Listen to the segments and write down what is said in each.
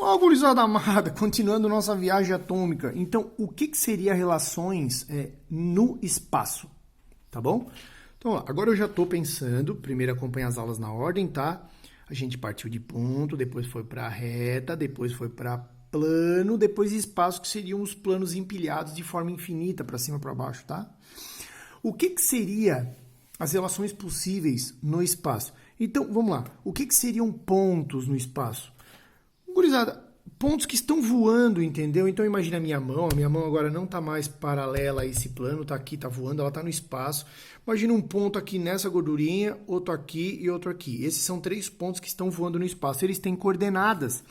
Ó, gurizada amada, continuando nossa viagem atômica. Então, o que seria relações no espaço? Tá bom? Então, ó, agora eu já estou pensando, primeiro acompanha as aulas na ordem, tá? A gente partiu de ponto, depois foi para reta, depois foi para plano, depois espaço, que seriam os planos empilhados de forma infinita, para cima e para baixo, tá? O que seria as relações possíveis no espaço? Então, vamos lá. O que seriam pontos no espaço? Gurizada, pontos que estão voando, entendeu? Então imagina a minha mão agora não está mais paralela a esse plano, está aqui, está voando, ela está no espaço. Imagina um ponto aqui nessa gordurinha, outro aqui e outro aqui. Esses são 3 pontos que estão voando no espaço, eles têm coordenadas.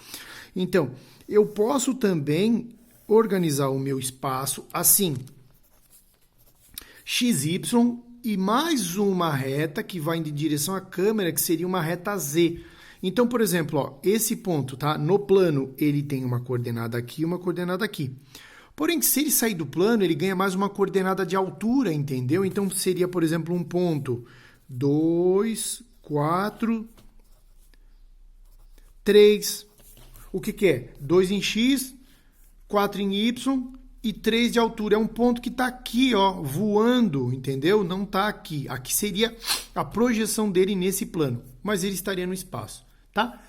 Então, eu posso também organizar o meu espaço assim. XY e mais uma reta que vai em direção à câmera, que seria uma reta Z. Então, por exemplo, ó, esse ponto, tá? No plano, ele tem uma coordenada aqui e uma coordenada aqui. Porém, se ele sair do plano, ele ganha mais uma coordenada de altura, entendeu? Então, seria, por exemplo, um ponto 2, 4, 3. O que é? 2 em X, 4 em Y e 3 de altura. É um ponto que está aqui, ó, voando, entendeu? Não está aqui. Aqui seria a projeção dele nesse plano, mas ele estaria no espaço. Tá?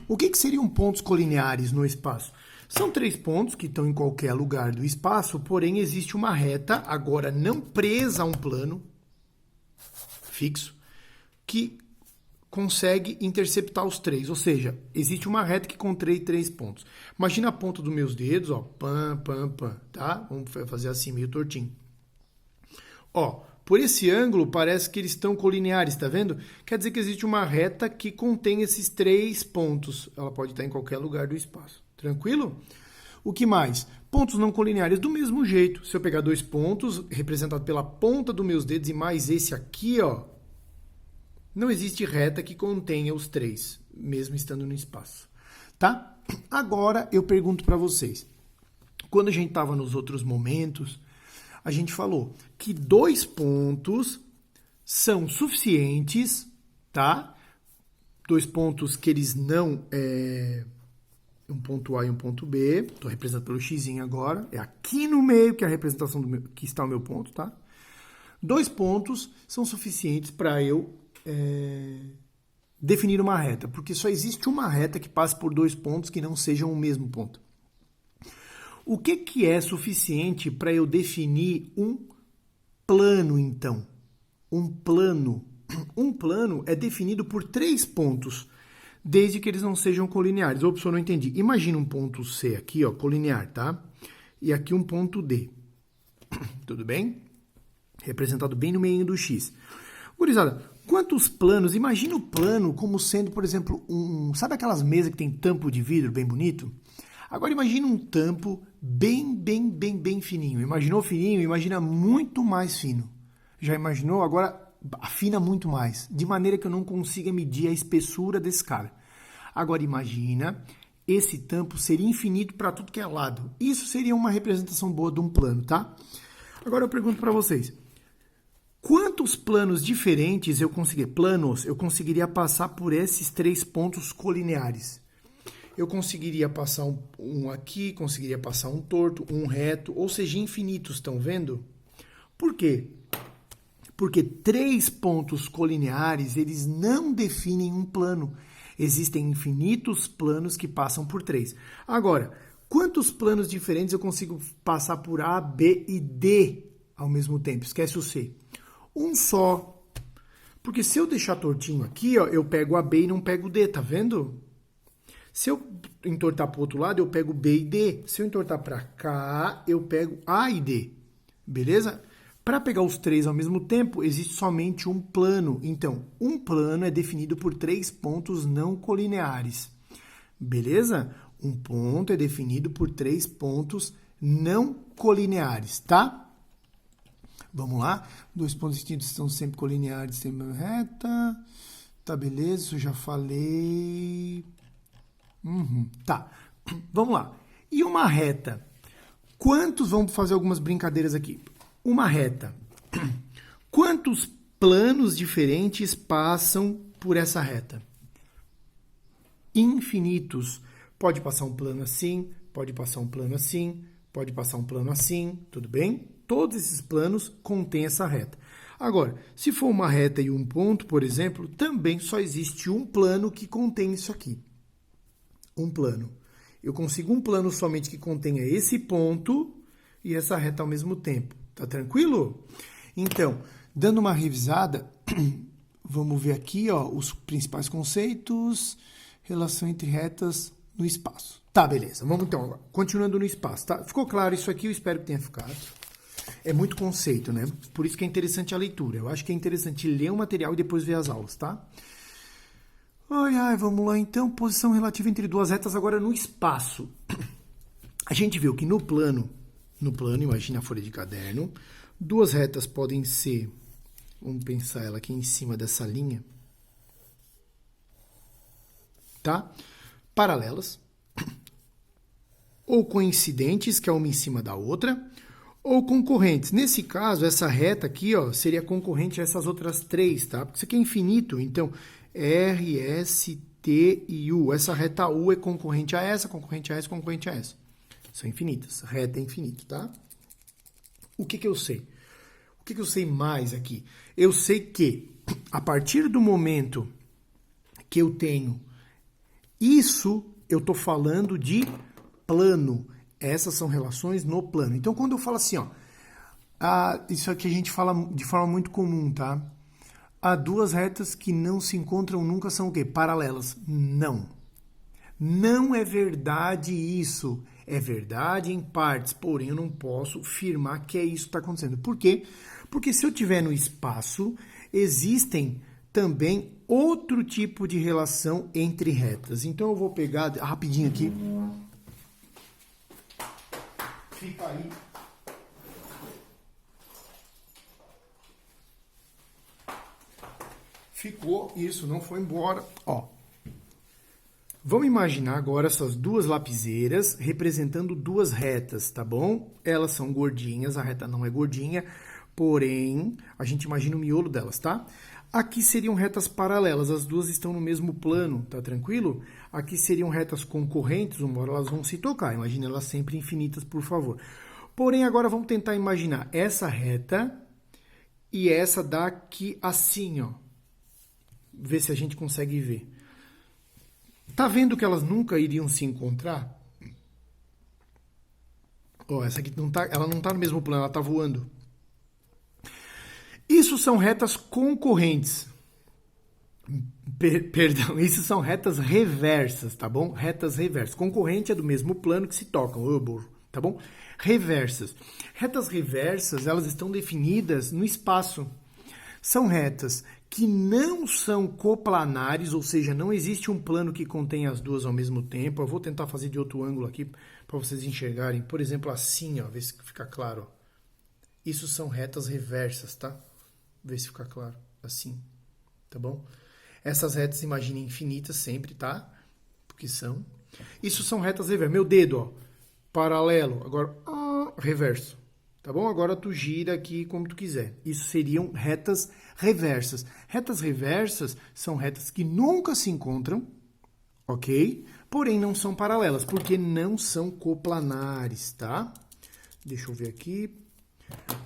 O que seriam pontos colineares no espaço? São 3 pontos que estão em qualquer lugar do espaço, porém existe uma reta, agora não presa a um plano fixo, que consegue interceptar os 3. Ou seja, existe uma reta que contém 3 pontos. Imagina a ponta dos meus dedos, ó, pam, pam, pam, tá? Vamos fazer assim, meio tortinho. Ó, por esse ângulo, parece que eles estão colineares, tá vendo? Quer dizer que existe uma reta que contém esses 3 pontos. Ela pode estar em qualquer lugar do espaço. Tranquilo? O que mais? Pontos não colineares do mesmo jeito. Se eu pegar 2 pontos, representados pela ponta dos meus dedos, e mais esse aqui, ó, não existe reta que contenha os 3, mesmo estando no espaço. Tá? Agora eu pergunto para vocês. Quando a gente estava nos outros momentos, a gente falou que 2 pontos são suficientes, tá? 2 pontos que eles não... um ponto A e um ponto B. Estou representando pelo X agora. É aqui no meio que é a representação que está o meu ponto, tá? 2 pontos são suficientes para eu definir uma reta, porque só existe uma reta que passe por 2 pontos que não sejam o mesmo ponto. O que é suficiente para eu definir um plano, então? Um plano. Um plano é definido por 3 pontos, desde que eles não sejam colineares. Ops, eu não entendi. Imagina um ponto C aqui, ó, colinear, tá? E aqui um ponto D. Tudo bem? Representado bem no meio do X. Gurizada, quantos planos? Imagina o plano como sendo, por exemplo, sabe aquelas mesas que tem tampo de vidro bem bonito? Agora imagina um tampo bem fininho. Imaginou fininho? Imagina muito mais fino. Já imaginou? Agora afina muito mais, de maneira que eu não consiga medir a espessura desse cara. Agora imagina, esse tampo seria infinito para tudo que é lado. Isso seria uma representação boa de um plano, tá? Agora eu pergunto para vocês. Quantos planos diferentes eu conseguiria passar por esses 3 pontos colineares? Eu conseguiria passar um aqui, conseguiria passar um torto, um reto, ou seja, infinitos, estão vendo? Por quê? Porque 3 pontos colineares, eles não definem um plano. Existem infinitos planos que passam por 3. Agora, quantos planos diferentes eu consigo passar por A, B e D ao mesmo tempo? Esquece o C. Um só. Porque se eu deixar tortinho aqui, ó, eu pego a B e não pego o D, tá vendo? Se eu entortar para o outro lado, eu pego B e D. Se eu entortar para cá, eu pego A e D. Beleza? Para pegar os 3 ao mesmo tempo, existe somente um plano. Então, um plano é definido por 3 pontos não colineares. Beleza? Um ponto é definido por 3 pontos não colineares, tá? Vamos lá. 2 pontos distintos estão sempre colineares, sempre reta. Tá, beleza? Isso eu já falei. Tá, vamos lá. E uma reta? Vamos fazer algumas brincadeiras aqui. Uma reta. Quantos planos diferentes passam por essa reta? Infinitos. Pode passar um plano assim, pode passar um plano assim, pode passar um plano assim, tudo bem? Todos esses planos contêm essa reta. Agora, se for uma reta e um ponto, por exemplo, também só existe um plano que contém isso aqui. Um plano. Eu consigo um plano somente que contenha esse ponto e essa reta ao mesmo tempo. Tá tranquilo? Então, dando uma revisada, vamos ver aqui, ó, os principais conceitos, relação entre retas no espaço. Tá, beleza. Vamos então agora, continuando no espaço, tá? Ficou claro isso aqui? Eu espero que tenha ficado. É muito conceito, né? Por isso que é interessante a leitura. Eu acho que é interessante ler o material e depois ver as aulas, tá? Vamos lá então. Posição relativa entre duas retas agora no espaço. A gente viu que no plano, imagina a folha de caderno, duas retas podem ser, vamos pensar ela aqui em cima dessa linha, tá? Paralelas, ou coincidentes, que é uma em cima da outra, ou concorrentes. Nesse caso, essa reta aqui, ó, seria concorrente a essas outras três, tá? Porque isso aqui é infinito, então R, S, T e U. Essa reta U é concorrente a essa, concorrente a essa, concorrente a essa. São infinitas. Reta é infinito, tá? O que eu sei? O que eu sei mais aqui? Eu sei que, a partir do momento que eu tenho isso, eu estou falando de plano. Essas são relações no plano. Então, quando eu falo assim, ó, isso aqui a gente fala de forma muito comum, tá? Há duas retas que não se encontram nunca são o quê? Paralelas. Não. Não é verdade isso. É verdade em partes, porém eu não posso afirmar que é isso que está acontecendo. Por quê? Porque se eu estiver no espaço, existem também outro tipo de relação entre retas. Então eu vou pegar rapidinho aqui. Fica aí. Ficou isso, não foi embora. Ó. Vamos imaginar agora essas duas lapiseiras representando duas retas, tá bom? Elas são gordinhas, a reta não é gordinha, porém, a gente imagina o miolo delas, tá? Aqui seriam retas paralelas, as duas estão no mesmo plano, tá tranquilo? Aqui seriam retas concorrentes, uma hora elas vão se tocar, imagina elas sempre infinitas, por favor. Porém, agora vamos tentar imaginar essa reta e essa daqui assim, ó. Ver se a gente consegue ver. Tá vendo que elas nunca iriam se encontrar? Ó, essa aqui ela não tá no mesmo plano, ela tá voando. Isso são retas concorrentes. Perdão, isso são retas reversas, tá bom? Retas reversas. Concorrente é do mesmo plano que se tocam, tá bom? Reversas. Retas reversas, elas estão definidas no espaço. São retas que não são coplanares, ou seja, não existe um plano que contém as duas ao mesmo tempo. Eu vou tentar fazer de outro ângulo aqui para vocês enxergarem. Por exemplo, assim, ó, ver se fica claro. Isso são retas reversas, tá? Ver se fica claro. Assim, tá bom? Essas retas, imaginem, infinitas sempre, tá? Porque são. Isso são retas reversas. Meu dedo, ó, paralelo. Agora, reverso. Tá bom? Agora tu gira aqui como tu quiser. Isso seriam retas reversas. Retas reversas são retas que nunca se encontram, ok? Porém, não são paralelas, porque não são coplanares, tá? Deixa eu ver aqui.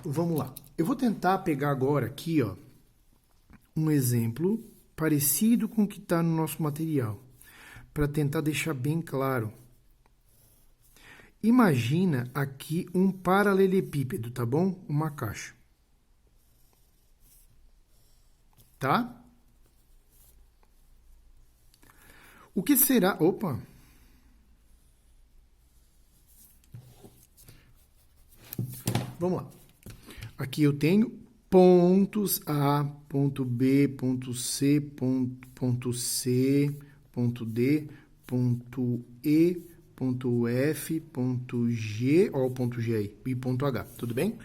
Vamos lá. Eu vou tentar pegar agora aqui, ó, um exemplo parecido com o que está no nosso material, para tentar deixar bem claro. Imagina aqui um paralelepípedo, tá bom? Uma caixa. Tá? O que será... Opa! Vamos lá. Aqui eu tenho pontos A, ponto B, ponto C, ponto C, ponto D, ponto E, ponto F, ponto G, ó o ponto G aí, e ponto H, tudo bem?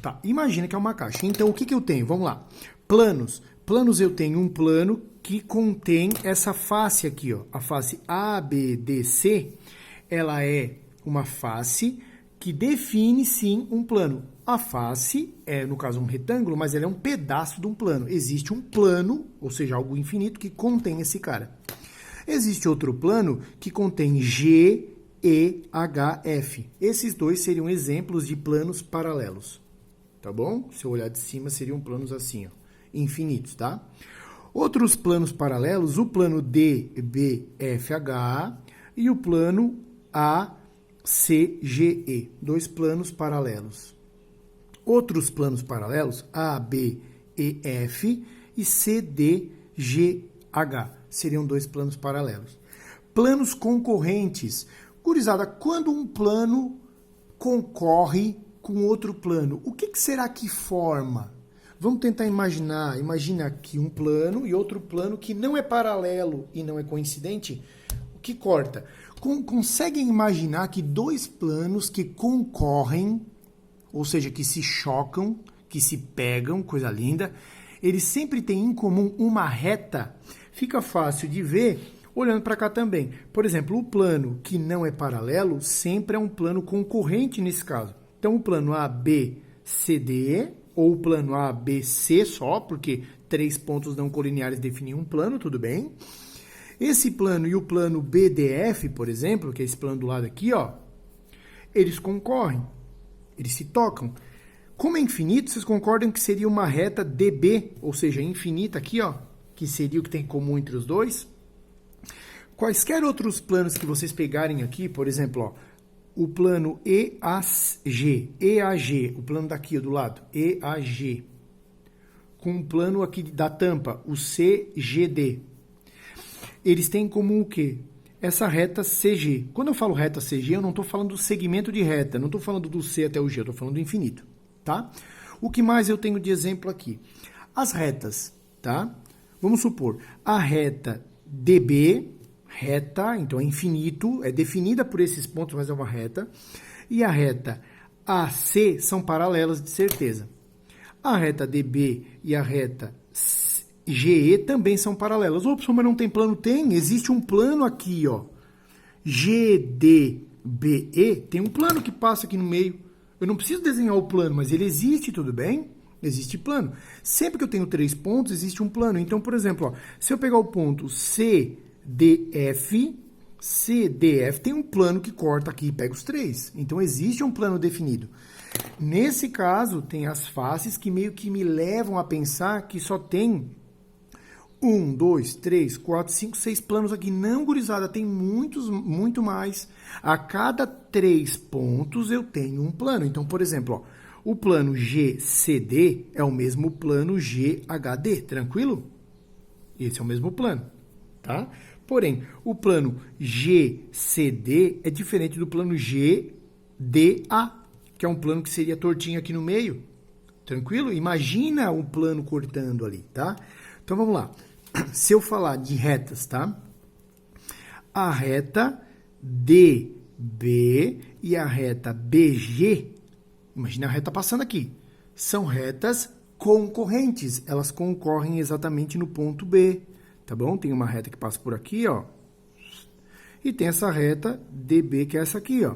Tá, imagina que é uma caixa. Então, o que eu tenho? Vamos lá. Planos. Planos, eu tenho um plano que contém essa face aqui, ó. A face ABDC, ela é uma face que define, sim, um plano. A face é, no caso, um retângulo, mas ela é um pedaço de um plano. Existe um plano, ou seja, algo infinito, que contém esse cara. Existe outro plano que contém G, E, H, F. Esses dois seriam exemplos de planos paralelos, tá bom? Se eu olhar de cima, seriam planos assim, ó, infinitos, tá? Outros planos paralelos, o plano D, B, F, H e o plano A, C, G, E. Dois planos paralelos. Outros planos paralelos, A, B, E, F e C, D, G, H. Seriam dois planos paralelos. Planos concorrentes. Gurizada, quando um plano concorre com outro plano, o que será que forma? Vamos tentar imaginar. Imagina aqui um plano e outro plano que não é paralelo e não é coincidente. O que corta? Conseguem imaginar que dois planos que concorrem, ou seja, que se chocam, que se pegam, coisa linda, eles sempre têm em comum uma reta? Fica fácil de ver olhando para cá também. Por exemplo, o plano que não é paralelo sempre é um plano concorrente nesse caso. Então, o plano ABCDE, ou o plano ABC só, porque 3 pontos não colineares definem um plano, tudo bem? Esse plano e o plano BDF, por exemplo, que é esse plano do lado aqui, ó, eles concorrem, eles se tocam. Como é infinito, vocês concordam que seria uma reta DB, ou seja, infinita aqui, ó, que seria o que tem em comum entre os dois? Quaisquer outros planos que vocês pegarem aqui, por exemplo, ó, o plano EAG, o plano daqui ó, do lado, EAG, com o plano aqui da tampa, o CGD. Eles têm em comum o quê? Essa reta CG. Quando eu falo reta CG, eu não estou falando do segmento de reta, não estou falando do C até o G, eu estou falando do infinito, tá? O que mais eu tenho de exemplo aqui? As retas, tá? Vamos supor, a reta DB, reta, então é infinito, é definida por esses pontos, mas é uma reta, e a reta AC são paralelas de certeza. A reta DB e a reta GE também são paralelas. Ô, professor, mas não tem plano? Tem, existe um plano aqui, ó. GDBE, tem um plano que passa aqui no meio. Eu não preciso desenhar o plano, mas ele existe, tudo bem? Existe plano. Sempre que eu tenho 3 pontos, existe um plano. Então, por exemplo, ó, se eu pegar o ponto CDF tem um plano que corta aqui e pega os 3. Então, existe um plano definido. Nesse caso, tem as faces que meio que me levam a pensar que só tem 1, 2, 3, 4, 5, 6 planos aqui. Não, gurizada, tem muito mais. A cada 3 pontos eu tenho um plano. Então, por exemplo, ó, o plano GCD é o mesmo plano GHD, tranquilo? Esse é o mesmo plano, tá? Porém, o plano GCD é diferente do plano GDA, que é um plano que seria tortinho aqui no meio. Tranquilo? Imagina um plano cortando ali, tá? Então, vamos lá. Se eu falar de retas, tá? A reta DB e a reta BG, imagina a reta passando aqui, são retas concorrentes. Elas concorrem exatamente no ponto B, tá bom? Tem uma reta que passa por aqui, ó. E tem essa reta DB, que é essa aqui, ó.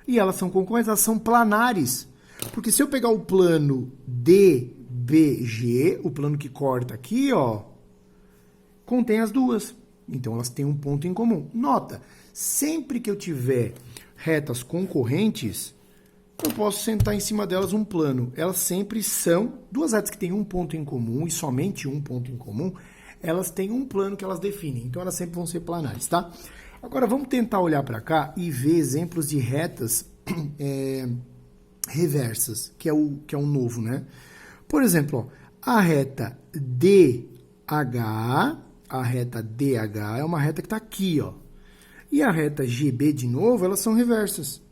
E elas são concorrentes, elas são planares. Porque se eu pegar o plano DBG, o plano que corta aqui, ó, contém as duas. Então, elas têm um ponto em comum. Nota, sempre que eu tiver retas concorrentes, eu posso sentar em cima delas um plano. Elas sempre são duas retas que têm um ponto em comum e somente um ponto em comum. Elas têm um plano que elas definem. Então, elas sempre vão ser planares, tá? Agora, vamos tentar olhar para cá e ver exemplos de retas reversas, que é o novo, né? Por exemplo, ó, a reta DH é uma reta que está aqui, ó. E a reta GB, de novo, elas são reversas.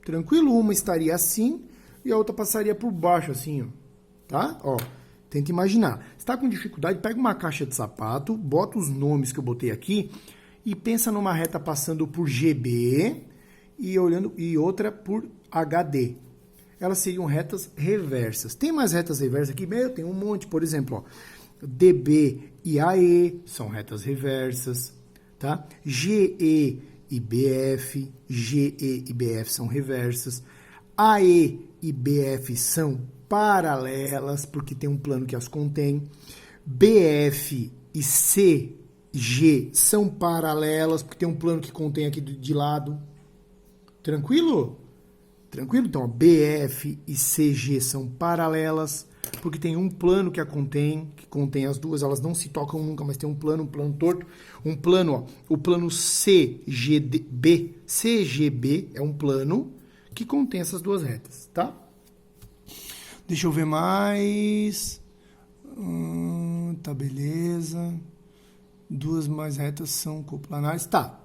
Tranquilo? Uma estaria assim e a outra passaria por baixo, assim, ó. Tá? Ó, tenta imaginar. Se está com dificuldade, pega uma caixa de sapato, bota os nomes que eu botei aqui e pensa numa reta passando por GB e outra por HD. Elas seriam retas reversas. Tem mais retas reversas aqui? Tem um monte. Por exemplo, ó, DB e AE são retas reversas, tá? GE e BF são reversas. AE e BF são paralelas, porque tem um plano que as contém. BF e G são paralelas, porque tem um plano que contém aqui de lado. Tranquilo? Tranquilo? Então, ó, BF e CG são paralelas, porque tem um plano que contém as duas, elas não se tocam nunca, mas tem um plano torto. Um plano, ó, o plano CGB é um plano que contém essas duas retas, tá? Deixa eu ver mais. Tá, beleza. Duas mais retas são coplanares. Tá.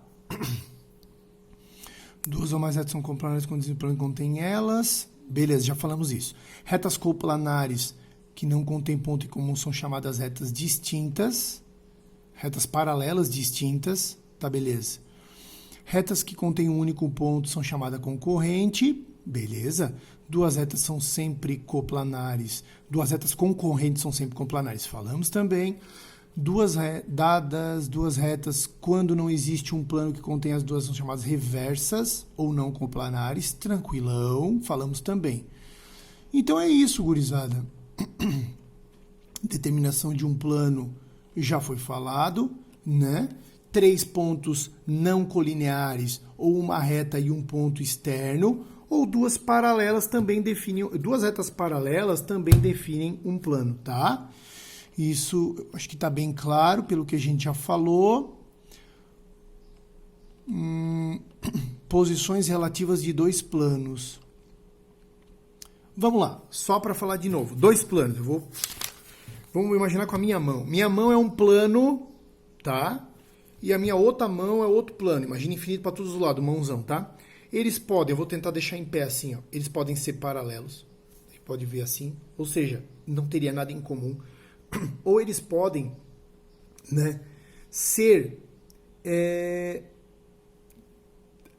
Duas ou mais retas são coplanares quando o plano contém elas. Beleza, já falamos isso. Retas coplanares que não contêm ponto em comum são chamadas retas distintas. Retas paralelas distintas. Tá, beleza. Retas que contêm um único ponto são chamadas concorrente. Beleza. Duas retas são sempre coplanares. Duas retas concorrentes são sempre coplanares. Falamos também. Duas retas, quando não existe um plano que contém as duas, são chamadas reversas ou não coplanares. Tranquilão. Falamos também. Então é isso, gurizada. Determinação de um plano já foi falado, né? 3 pontos não colineares, ou uma reta e um ponto externo, ou duas retas paralelas também definem um plano, tá? Isso acho que está bem claro pelo que a gente já falou. Posições relativas de dois planos. Vamos lá, só para falar de novo. Dois planos. Vamos imaginar com a minha mão. Minha mão é um plano, tá? E a minha outra mão é outro plano. Imagina infinito para todos os lados, mãozão, tá? Eles podem, eu vou tentar deixar em pé assim, ó. Eles podem ser paralelos. Você pode ver assim. Ou seja, não teria nada em comum. Ou eles podem, né, ser...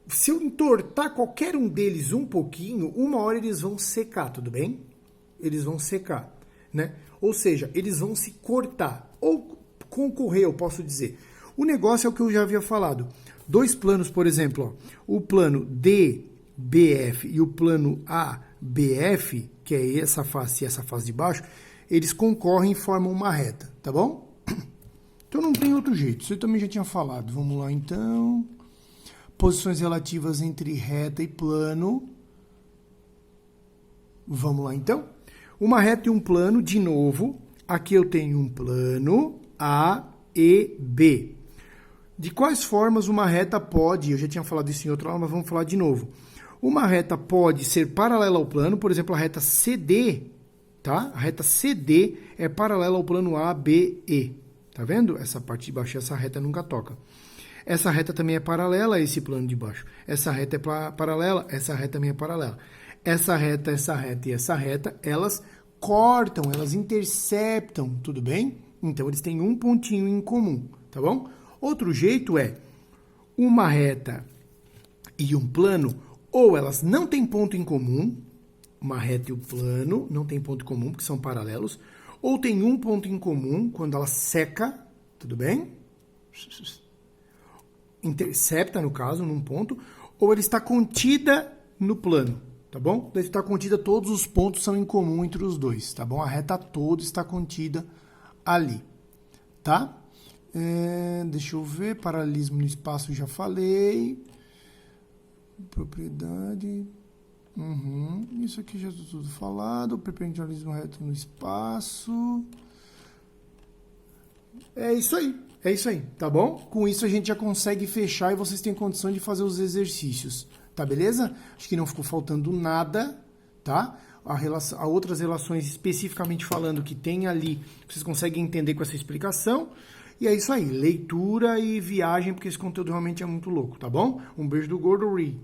Se eu entortar qualquer um deles um pouquinho, uma hora eles vão secar, tudo bem? Eles vão secar, né? Ou seja, eles vão se cortar. Ou concorrer, eu posso dizer. O negócio é o que eu já havia falado. Dois planos, por exemplo, ó, o plano DBF e o plano ABF, que é essa face e essa face de baixo, eles concorrem e formam uma reta, tá bom? Então não tem outro jeito, isso eu também já tinha falado. Vamos lá então. Posições relativas entre reta e plano. Vamos lá então. Uma reta e um plano, de novo. Aqui eu tenho um plano A e B. De quais formas uma reta pode, eu já tinha falado isso em outra aula, mas vamos falar de novo. Uma reta pode ser paralela ao plano, por exemplo, a reta CD, tá? A reta CD é paralela ao plano ABE. Tá vendo? Essa parte de baixo, essa reta nunca toca. Essa reta também é paralela a esse plano de baixo. Essa reta é paralela, essa reta também é paralela. Essa reta e essa reta, elas cortam, elas interceptam, tudo bem? Então, eles têm um pontinho em comum, tá bom? Outro jeito é uma reta e um plano, ou elas não têm ponto em comum, uma reta e o plano não têm ponto em comum, porque são paralelos, ou tem um ponto em comum quando ela seca, tudo bem? Intercepta, no caso, num ponto, ou ela está contida no plano, tá bom? Deve estar contida, todos os pontos são em comum entre os dois, tá bom? A reta toda está contida ali, tá? Deixa eu ver, paralelismo no espaço já falei. Propriedade. Isso aqui já está tudo falado. Perpendicularismo reto no espaço. É isso aí, tá bom? Com isso a gente já consegue fechar e vocês têm condição de fazer os exercícios, tá beleza? Acho que não ficou faltando nada, tá? A outras relações especificamente falando que tem ali, vocês conseguem entender com essa explicação. E é isso aí, leitura e viagem, porque esse conteúdo realmente é muito louco, tá bom? Um beijo do Gordo Ri.